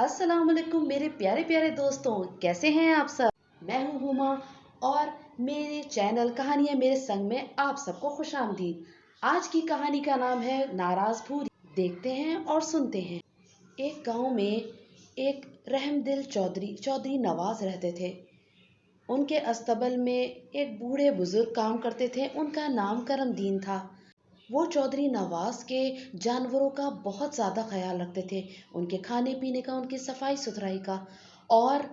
अस्सलाम वालेकुम मेरे प्यारे प्यारे दोस्तों, कैसे हैं आप सब। मैं हूं हुमा और मेरे चैनल कहानियां मेरे संग में आप सबको खुशामदीद। आज की कहानी का नाम है नाराज भूरी। देखते हैं और सुनते हैं। एक गांव में एक रहमदिल चौधरी नवाज रहते थे। उनके अस्तबल में एक बूढ़े बुजुर्ग काम करते थे। उनका नाम करमदीन था। वो चौधरी नवाज के जानवरों का बहुत ज़्यादा ख्याल रखते थे, उनके खाने पीने का, उनकी सफाई सुथराई का। और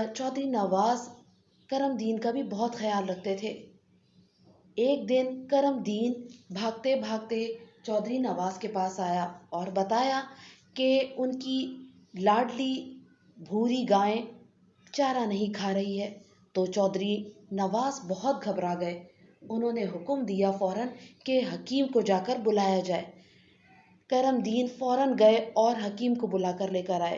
चौधरी नवाज करमदीन का भी बहुत ख्याल रखते थे। एक दिन करमदीन भागते भागते चौधरी नवाज के पास आया और बताया कि उनकी लाडली भूरी गाय चारा नहीं खा रही है। तो चौधरी नवाज बहुत घबरा गए। उन्होंने हुक्म दिया फौरन कि हकीम को जाकर बुलाया जाए। करमदीन फौरन गए और हकीम को बुलाकर लेकर आए।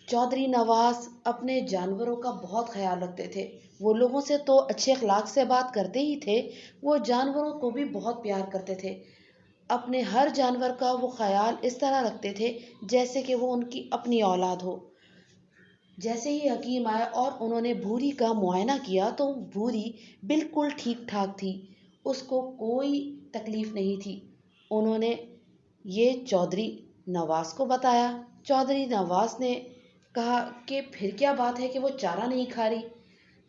चौधरी नवाज अपने जानवरों का बहुत ख्याल रखते थे। वो लोगों से तो अच्छे अखलाक से बात करते ही थे, वो जानवरों को भी बहुत प्यार करते थे। अपने हर जानवर का वो ख्याल इस तरह रखते थे जैसे कि वो उनकी अपनी औलाद हो। जैसे ही हकीम आया और उन्होंने भूरी का मुआयना किया तो भूरी बिल्कुल ठीक ठाक थी, उसको कोई तकलीफ नहीं थी। उन्होंने ये चौधरी नवाज को बताया। चौधरी नवाज ने कहा कि फिर क्या बात है कि वो चारा नहीं खा रही।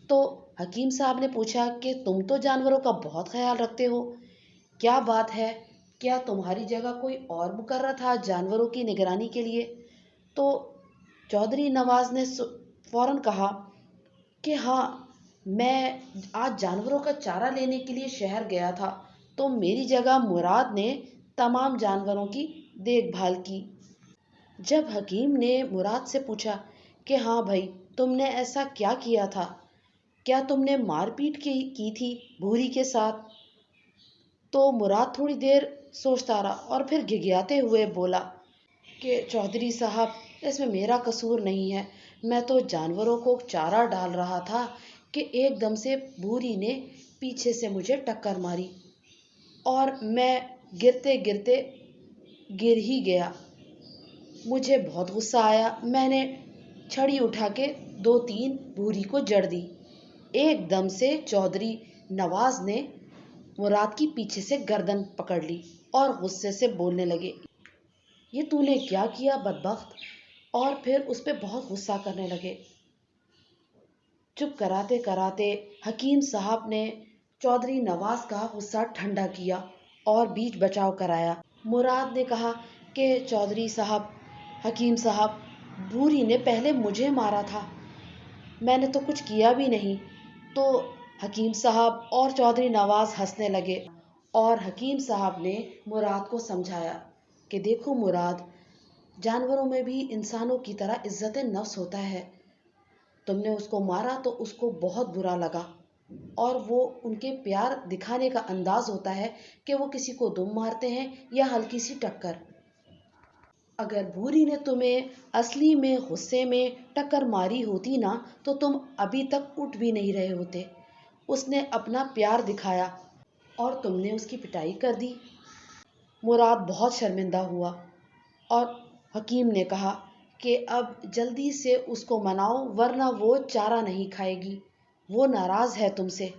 तो हकीम साहब ने पूछा कि तुम तो जानवरों का बहुत ख्याल रखते हो, क्या बात है, क्या तुम्हारी जगह कोई और मुकर्रर था जानवरों की निगरानी के लिए। तो चौधरी नवाज ने फौरन कहा कि हाँ, मैं आज जानवरों का चारा लेने के लिए शहर गया था, तो मेरी जगह मुराद ने तमाम जानवरों की देखभाल की। जब हकीम ने मुराद से पूछा कि हाँ भाई, तुमने ऐसा क्या किया था, क्या तुमने मारपीट की थी भूरी के साथ। तो मुराद थोड़ी देर सोचता रहा और फिर घिघियाते हुए बोला कि चौधरी साहब, इसमें मेरा कसूर नहीं है, मैं तो जानवरों को चारा डाल रहा था कि एकदम से भूरी ने पीछे से मुझे टक्कर मारी और मैं गिरते गिरते गिर ही गया। मुझे बहुत गुस्सा आया, मैंने छड़ी उठा के दो तीन भूरी को जड़ दी। एकदम से चौधरी नवाज ने मुराद की पीछे से गर्दन पकड़ ली और गुस्से से बोलने लगे, ये तूने क्या किया बदबख्त। और फिर उस पर बहुत गुस्सा करने लगे। चुप कराते कराते हकीम साहब ने चौधरी नवाज का गुस्सा ठंडा किया और बीच बचाव कराया। मुराद ने कहा कि चौधरी साहब, हकीम साहब, भूरी ने पहले मुझे मारा था, मैंने तो कुछ किया भी नहीं। तो हकीम साहब और चौधरी नवाज हंसने लगे और हकीम साहब ने मुराद को समझाया कि देखो मुराद, जानवरों में भी इंसानों की तरह इज्जत नफ्स होता है। तुमने उसको मारा तो उसको बहुत बुरा लगा और वो उनके प्यार दिखाने का अंदाज होता है कि वो किसी को दुम मारते हैं या हल्की सी टक्कर। अगर भूरी ने तुम्हें असली में गुस्से में टक्कर मारी होती ना, तो तुम अभी तक उठ भी नहीं रहे होते। उसने अपना प्यार दिखाया और तुमने उसकी पिटाई कर दी। मुराद बहुत शर्मिंदा हुआ और हकीम ने कहा कि अब जल्दी से उसको मनाओ वरना वो चारा नहीं खाएगी, वो नाराज है तुमसे।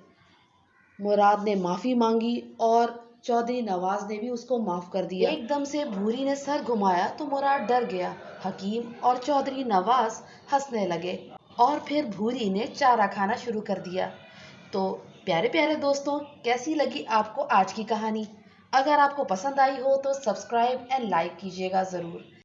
मुराद ने माफी मांगी और चौधरी नवाज ने भी उसको माफ कर दिया। एकदम से भूरी ने सर घुमाया तो मुराद डर गया। हकीम और चौधरी नवाज हंसने लगे और फिर भूरी ने चारा खाना शुरू कर दिया। तो प्यारे प्यारे दोस्तों, कैसी लगी आपको आज की कहानी। अगर आपको पसंद आई हो तो सब्सक्राइब एंड लाइक कीजिएगा ज़रूर।